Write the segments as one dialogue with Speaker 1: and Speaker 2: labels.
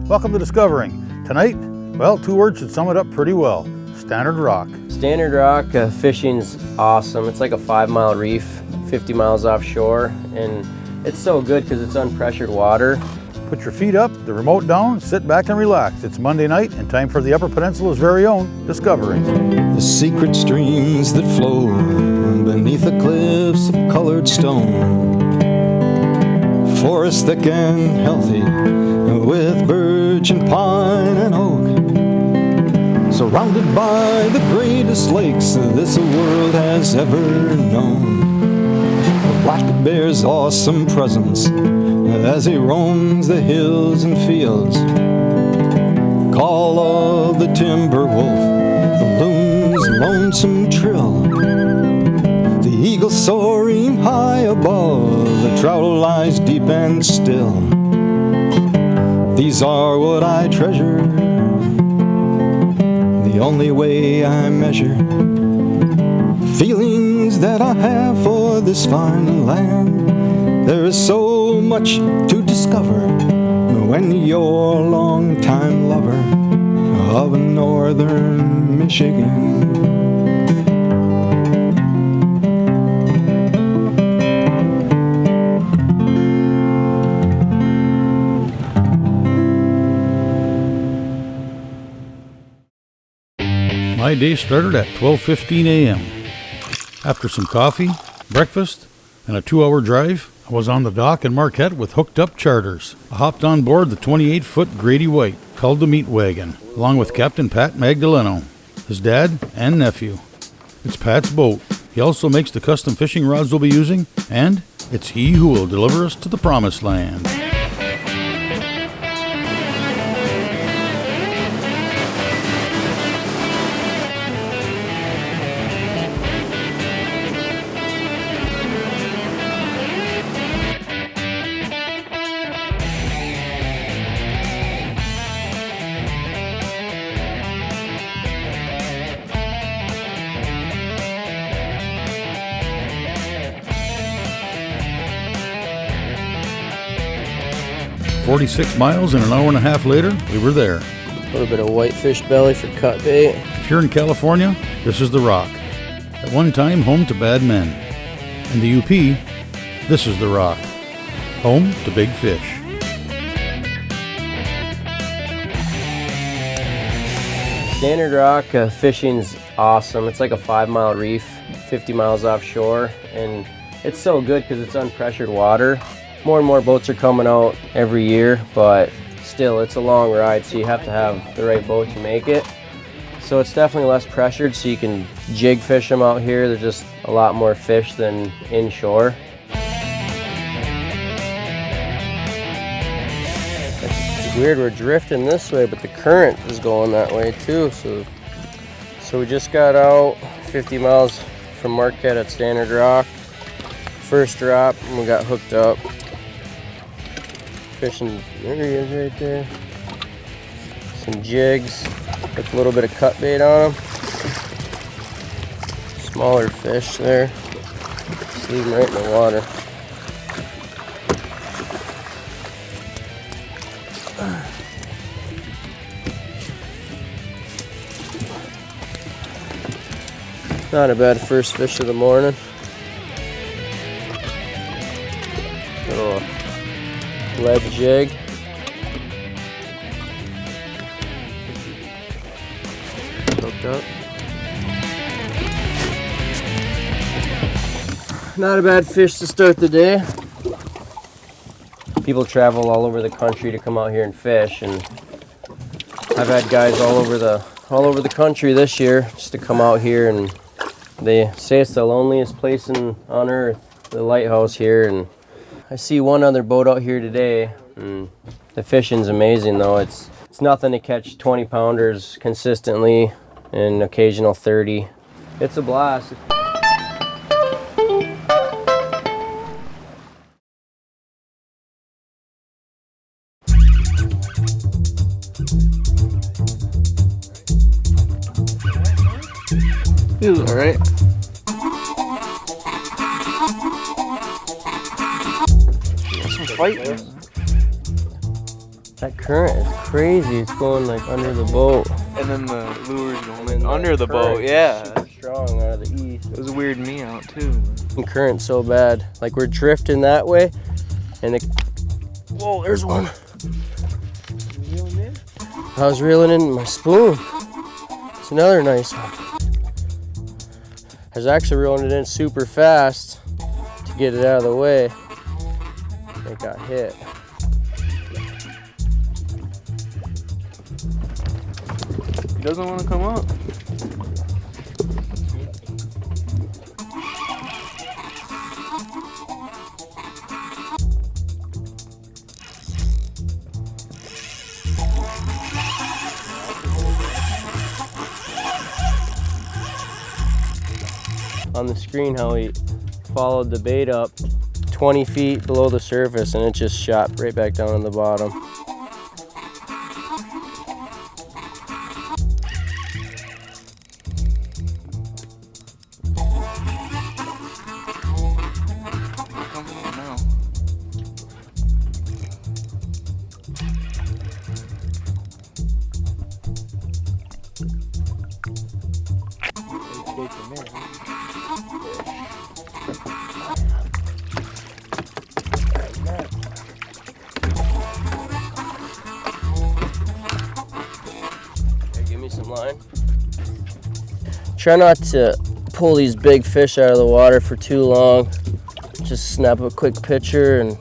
Speaker 1: Welcome to Discovering. Tonight, well, two words should sum it up pretty well. Stannard Rock.
Speaker 2: Stannard Rock fishing's awesome. It's like a 5-mile reef, 50 miles offshore, and it's so good because it's unpressured water.
Speaker 1: Put your feet up, the remote down, sit back and relax. It's Monday night and time for the Upper Peninsula's very own Discovering.
Speaker 3: The secret streams that flow beneath the cliffs of colored stone. Forest thick and healthy with birch and pine and oak. Surrounded by the greatest lakes this world has ever known. The black bear's awesome presence as he roams the hills and fields. Call of the timber wolf, the loon's lonesome trill. The eagle soaring high above, the trout lies deep and still. These are what I treasure, the only way I measure feelings that I have for this fine land. There is so much to discover when you're a long-time lover of northern Michigan.
Speaker 1: My day started at 12:15 a.m. After some coffee, breakfast, and a 2-hour drive, I was on the dock in Marquette with hooked up charters. I hopped on board the 28-foot Grady White, called the Meat Wagon, along with Captain Pat Magdaleno, his dad and nephew. It's Pat's boat. He also makes the custom fishing rods we'll be using, and it's he who will deliver us to the promised land. 46 miles and an hour and a half later, we were there.
Speaker 2: A little bit of whitefish belly for cut bait.
Speaker 1: If you're in California, this is the Rock. At one time, home to bad men. In the UP, this is the Rock. Home to big fish.
Speaker 2: Stannard Rock fishing's awesome. It's like a 5-mile reef, 50 miles offshore, and it's so good because it's unpressured water. More and more boats are coming out every year, but still it's a long ride, so you have to have the right boat to make it. So it's definitely less pressured, so you can jig fish them out here. There's just a lot more fish than inshore. It's weird, we're drifting this way, but the current is going that way too. So we just got out 50 miles from Marquette at Stannard Rock. First drop, and we got hooked up. Fishing, there he is right there. Some jigs with a little bit of cut bait on them. Smaller fish there. Just leave them right in the water. Not a bad first fish of the morning. Little lead jig. Hooked up. Not a bad fish to start the day. People travel all over the country to come out here and fish, and I've had guys all over the country this year just to come out here, and they say it's the loneliest place on earth, the lighthouse here. And I see one other boat out here today, and the fishing's amazing though. It's nothing to catch 20-pounders consistently and occasional 30. It's a blast. Feels all right. Fight. That current is crazy. It's going like under the boat.
Speaker 4: And then the lure's going
Speaker 2: And then
Speaker 4: under the boat,
Speaker 2: current is
Speaker 4: yeah.
Speaker 2: super strong out of the east.
Speaker 4: It was weirding me out too.
Speaker 2: The current's so bad. Like we're drifting that way, and whoa, there's one. I was reeling in my spoon. It's another nice one. I was actually reeling it in super fast to get it out of the way. It got hit.
Speaker 4: He doesn't want to come up.
Speaker 2: On the screen how he followed the bait up 20 feet below the surface and it just shot right back down on the bottom. Give me some line. Try not to pull these big fish out of the water for too long. Just snap a quick picture and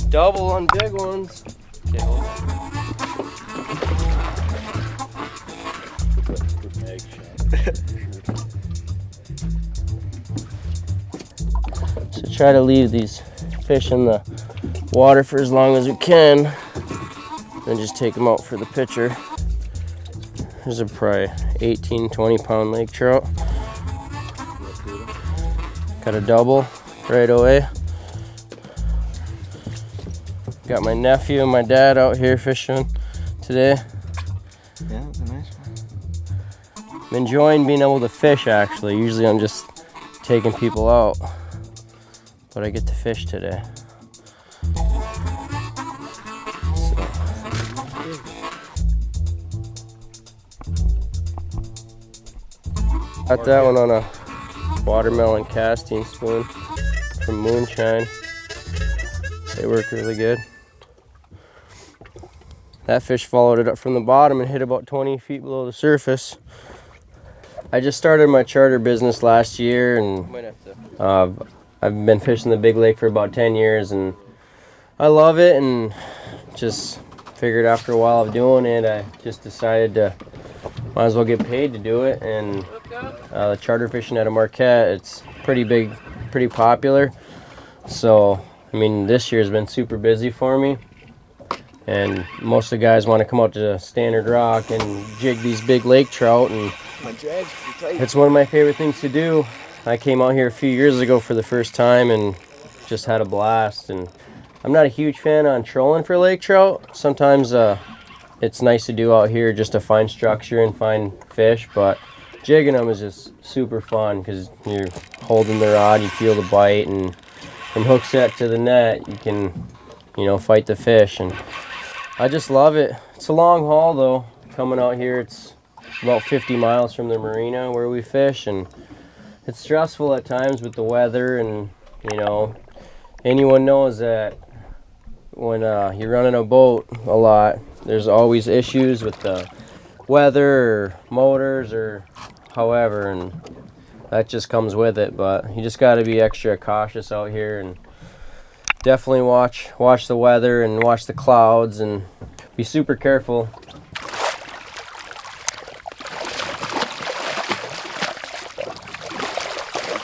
Speaker 2: double on big ones. Okay, hold on. So try to leave these fish in the water for as long as we can, then just take them out for the picture. There's a probably 18, 20 pound lake trout. Got a double right away. Got my nephew and my dad out here fishing today.
Speaker 4: Yeah, it's a nice one.
Speaker 2: I'm enjoying being able to fish actually. Usually I'm just taking people out, but I get to fish today. Got that one on a watermelon casting spoon from Moonshine. They work really good. That fish followed it up from the bottom and hit about 20 feet below the surface. I just started my charter business last year, and I've been fishing the big lake for about 10 years, and I love it, and just figured after a while of doing it, I just decided to might as well get paid to do it. And the charter fishing out of Marquette, it's pretty big, pretty popular. So I mean, this year's been super busy for me, and most of the guys want to come out to Stannard Rock and jig these big lake trout, and it's one of my favorite things to do. I came out here a few years ago for the first time and just had a blast. And I'm not a huge fan on trolling for lake trout. Sometimes it's nice to do out here just to find structure and find fish, but jigging them is just super fun because you're holding the rod, you feel the bite, and from hook set to the net, you can, you know, fight the fish, and I just love it. It's a long haul though. Coming out here, it's about 50 miles from the marina where we fish, and it's stressful at times with the weather, and you know, anyone knows that when you're running a boat a lot, there's always issues with the weather or motors or however, and that just comes with it. But you just got to be extra cautious out here, and definitely watch the weather and watch the clouds and be super careful.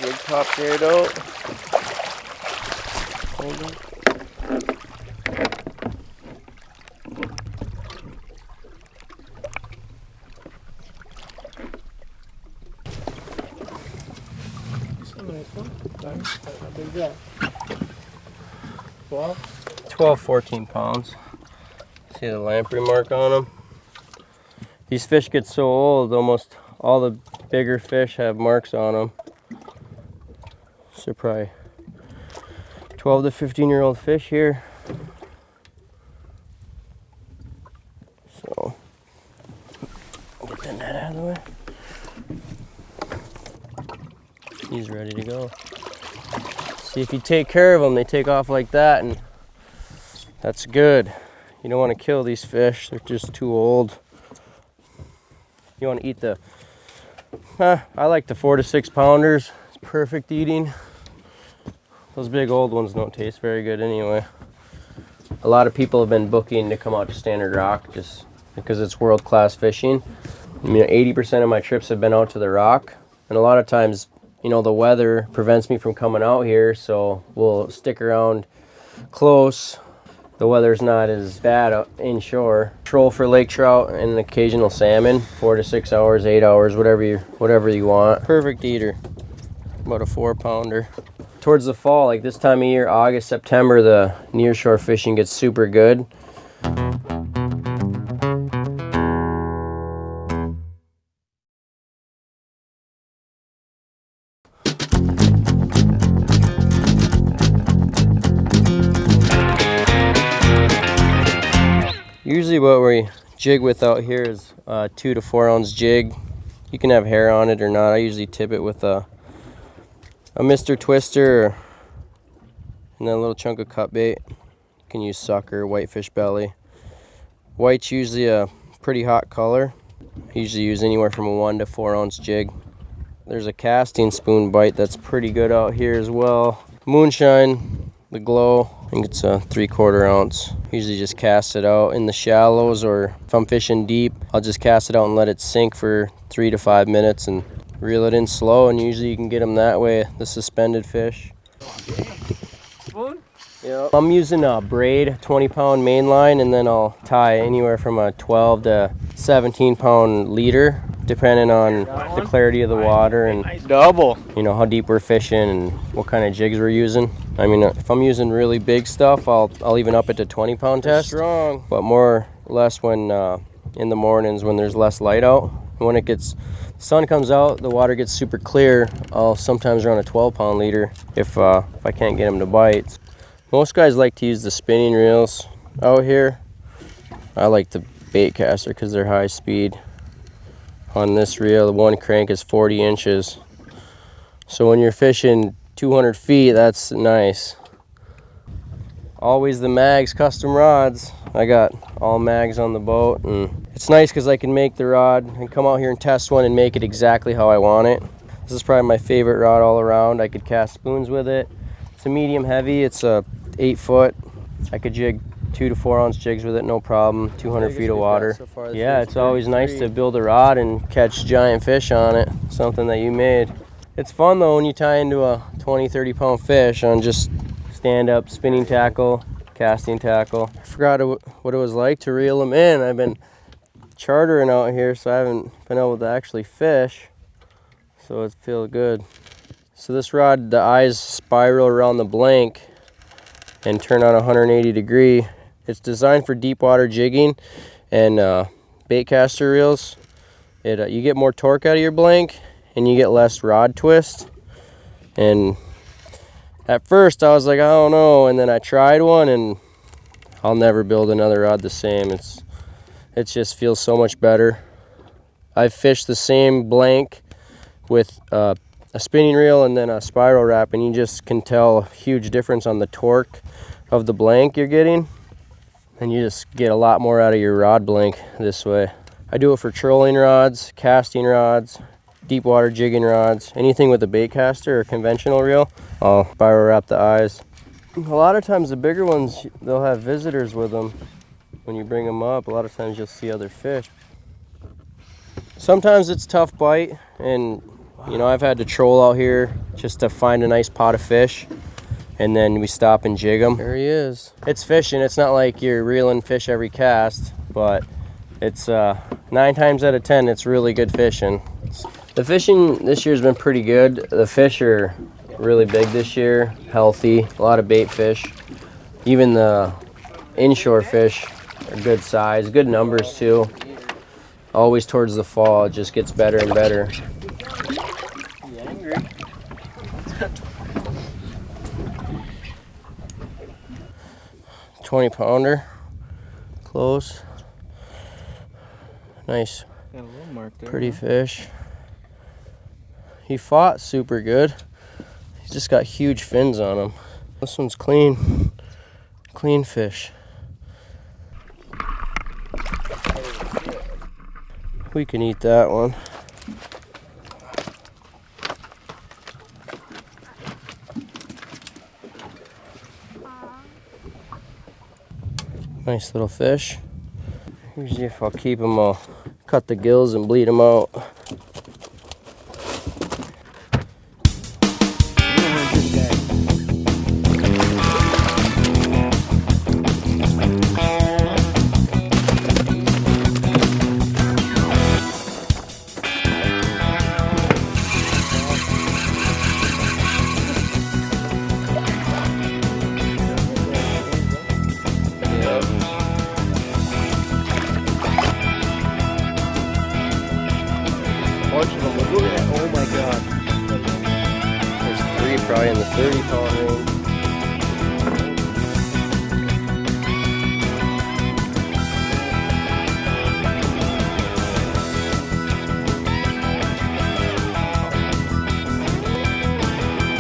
Speaker 2: Jig popped right out. Hold on.
Speaker 5: Nice one. Nice. How big is that? 12?
Speaker 2: 12, 14 pounds. See the lamprey mark on them? These fish get so old, almost all the bigger fish have marks on them. So probably 12 to 15-year-old fish here. So, get the net out of the way. He's ready to go. See, if you take care of them, they take off like that, and that's good. You don't want to kill these fish, they're just too old. You want to eat the, I like the 4 to 6 pounders. It's perfect eating. Those big old ones don't taste very good anyway. A lot of people have been booking to come out to Stannard Rock just because it's world-class fishing. I mean, 80% of my trips have been out to the rock, and a lot of times, you know, the weather prevents me from coming out here, so we'll stick around close. The weather's not as bad inshore. Troll for lake trout and an occasional salmon, 4 to 6 hours, 8 hours, whatever you want. Perfect eater, about a 4-pounder. Towards the fall, like this time of year, August, September, the nearshore fishing gets super good. Usually what we jig with out here is a 2 to 4 ounce jig. You can have hair on it or not. I usually tip it with a Mr. Twister and then a little chunk of cut bait. You can use sucker, whitefish belly. White's usually a pretty hot color. I usually use anywhere from a 1 to 4 ounce jig. There's a casting spoon bite that's pretty good out here as well. Moonshine, the glow, I think it's a 3/4 ounce. Usually just cast it out in the shallows, or if I'm fishing deep, I'll just cast it out and let it sink for 3 to 5 minutes and reel it in slow, and usually you can get them that way, the suspended fish.
Speaker 5: Spoon?
Speaker 2: Yeah. I'm using a braid 20-pound main line, and then I'll tie anywhere from a 12 to 17-pound leader, depending on the clarity of the water and
Speaker 5: Double.
Speaker 2: you know how deep we're fishing and what kind of jigs we're using. I mean, if I'm using really big stuff, I'll even up it to 20-pound test. Strong. But more or less when in the mornings when there's less light out. When it gets, the sun comes out, the water gets super clear, I'll sometimes run a 12-pound leader if I can't get them to bite. Most guys like to use the spinning reels out here. I like the bait caster because they're high speed. On this reel, the one crank is 40 inches. So when you're fishing 200 feet, that's nice. Always the mags custom rods. I got all mags on the boat, and it's nice because I can make the rod and come out here and test one and make it exactly how I want it. This is probably my favorite rod all around. I could cast spoons with it. It's a medium heavy. It's a 8-foot. I could jig 2 to 4 ounce jigs with it, no problem. 200 feet of water. So yeah, it's always nice to build a rod and catch giant fish on it. Something that you made. It's fun though when you tie into a 20-30 pound fish on just stand up spinning tackle, casting tackle. I forgot what it was like to reel them in. I've been chartering out here, so I haven't been able to actually fish. So it feels good. So this rod, the eyes spiral around the blank and turn on 180 degree. It's designed for deep water jigging and bait caster reels. You get more torque out of your blank and you get less rod twist. And at first I was like, I don't know, and then I tried one and I'll never build another rod the same. It just feels so much better. I've fished the same blank with a spinning reel and then a spiral wrap, and you just can tell a huge difference on the torque of the blank you're getting, and you just get a lot more out of your rod blank this way. I do it for trolling rods, casting rods, deep water jigging rods, anything with a bait caster or conventional reel. I'll spiral wrap the eyes. A lot of times the bigger ones, they'll have visitors with them. When you bring them up, a lot of times you'll see other fish. Sometimes it's tough bite, and you know, I've had to troll out here just to find a nice pot of fish, and then we stop and jig them. There he is. It's fishing. It's not like you're reeling fish every cast, but it's 9 times out of 10, it's really good fishing. The fishing this year has been pretty good. The fish are really big this year, healthy, a lot of bait fish. Even the inshore fish are good size, good numbers too. Always towards the fall, it just gets better and better.
Speaker 5: You angry?
Speaker 2: 20-pounder, close. Nice,
Speaker 4: Got a little mark there.
Speaker 2: pretty fish. He fought super good. He's just got huge fins on him. This one's clean, clean fish. We can eat that one. Nice little fish. Usually if I'll keep them, I'll cut the gills and bleed them out. Bunch of them. Look at that. Oh my god. There's 3 probably in the 30-pound range.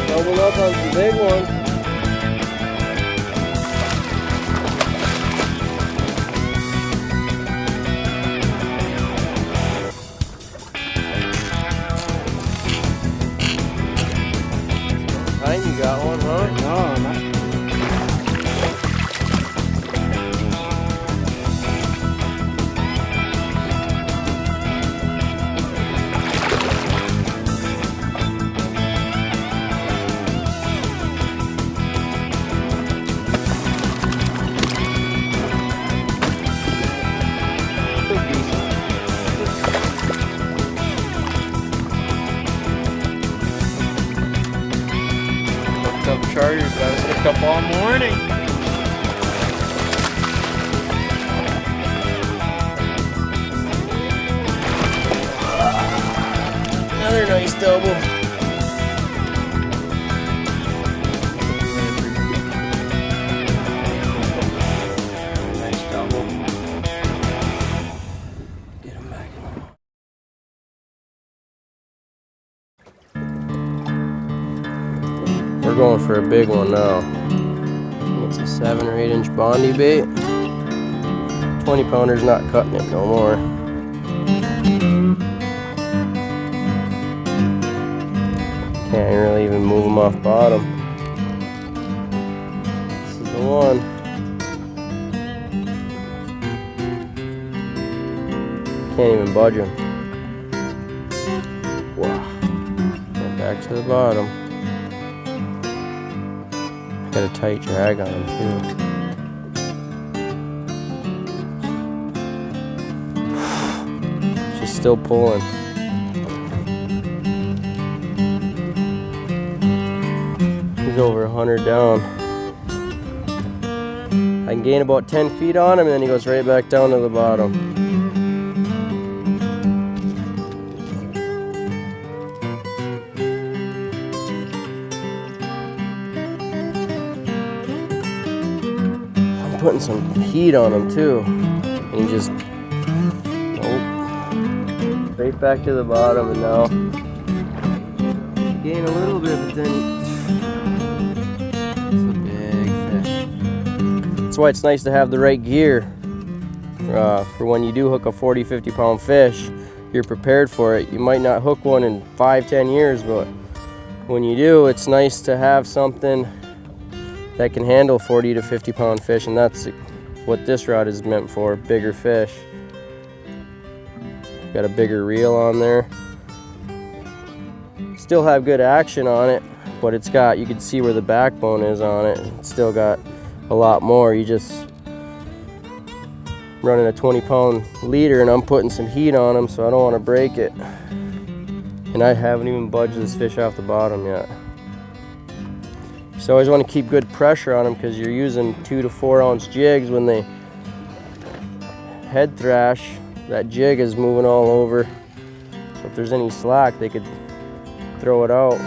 Speaker 2: Double up on some big ones. You got one, huh?
Speaker 5: No, not.
Speaker 4: Up charters, got us hooked up all morning.
Speaker 2: Another nice double. Nice double. Get him back. We're going for a big one now. It's a 7 or 8 inch Bondi bait. 20-pounder's not cutting it no more. Can't really even move them off bottom. This is the one. Can't even budge him. Wow. Right back to the bottom. Got a tight drag on him too. She's still pulling. He's over 100 down. I can gain about 10 feet on him and then he goes right back down to the bottom. Putting some heat on him too, and he just nope, right back to the bottom. And now gain a little bit, but then it's a big fish. That's why it's nice to have the right gear for when you do hook a 40-50 pound fish. You're prepared for it. You might not hook one in 5-10 years, but when you do, it's nice to have something that can handle 40 to 50 pound fish, and that's what this rod is meant for, bigger fish. Got a bigger reel on there. Still have good action on it, but it's got, you can see where the backbone is on it. It's still got a lot more. You just running a 20-pound leader and I'm putting some heat on them, so I don't want to break it. And I haven't even budged this fish off the bottom yet. So always want to keep good pressure on them because you're using 2 to 4 ounce jigs. When they head thrash, that jig is moving all over. So if there's any slack, they could throw it out.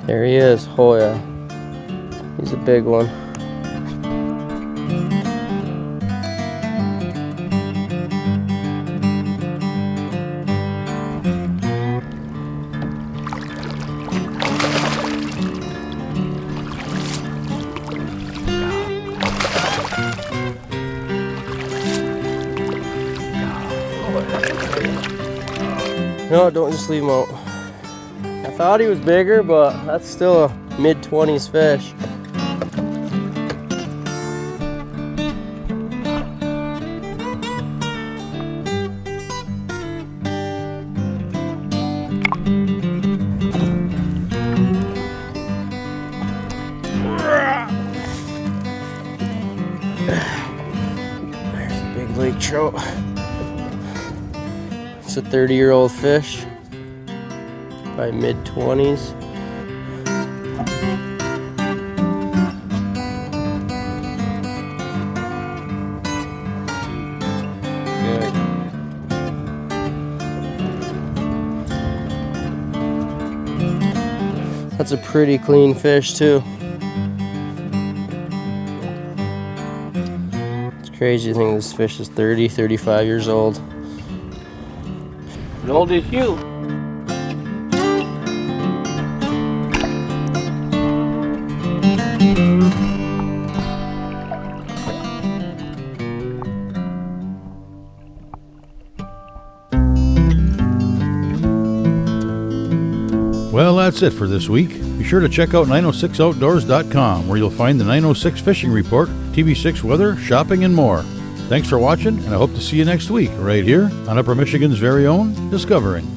Speaker 2: There he is. Oh yeah, he's a big one. No, don't just leave him out. I thought he was bigger, but that's still a mid-20s fish. There's a big lake trout. It's a 30-year-old fish, by mid-20s. Good. That's a pretty clean fish too. It's crazy to think this fish is 30, 35 years old.
Speaker 4: As old as you.
Speaker 1: Well, that's it for this week. Be sure to check out 906outdoors.com, where you'll find the 906 fishing report, TV6 weather, shopping, and more. Thanks for watching, and I hope to see you next week right here on Upper Michigan's very own Discovering.